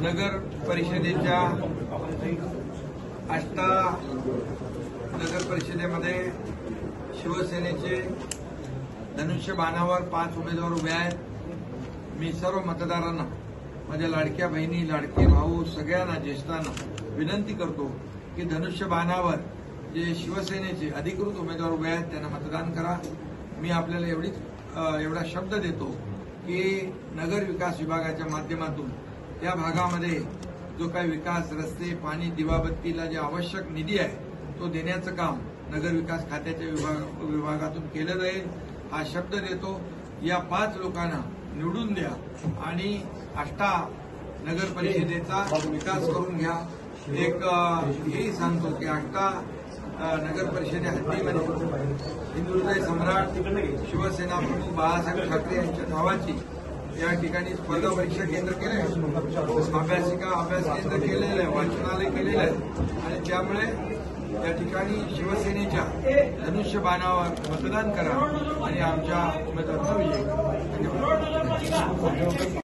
नगर परिषदेच्या आष्टा नगर परिषदेमध्ये शिवसेनेचे धनुष्यबाणावर 5 उमेदवार उभे आहेत। मी सर्व मतदारांना, माझ्या लाडक्या बहिणी, लाडके भाऊ, सगळ्यांना, ज्येष्ठांना विनंती करतो की धनुष्यबाणावर जे शिवसेनेचे अधिकृत उमेदवार उभे आहेत त्यांना मतदान करा। मी आपल्याला एवढा शब्द देतो की नगर विकास विभागाच्या माध्यमातून त्या भागामध्ये जो काही विकास, रस्ते, पाणी, दिवाबत्तीला जे आवश्यक निधी आहे तो देण्याचं काम नगर विकास खात्याच्या विभागातून केलं जाईल हा शब्द देतो। या 5 लोकांना निवडून द्या आणि आष्टा नगर परिषदेचा विकास करून घ्या। एक हेही सांगतो की आष्टा नगर परिषदे हद्दीमध्ये हिंदुहृदय सम्राट शिवसेना प्रमुख बाळासाहेब ठाकरे यांच्या नावाची या ठिकाणी स्पर्धा परीक्षा केंद्र केलं आहे, अभ्यास केंद्र केलेलं आहे, वाचनालय केलेलं आहे आणि त्यामुळे या ठिकाणी शिवसेनेच्या धनुष्यबाणावर मतदान करा आणि आमच्या उमेदवारांचा विजय करा। धन्यवाद।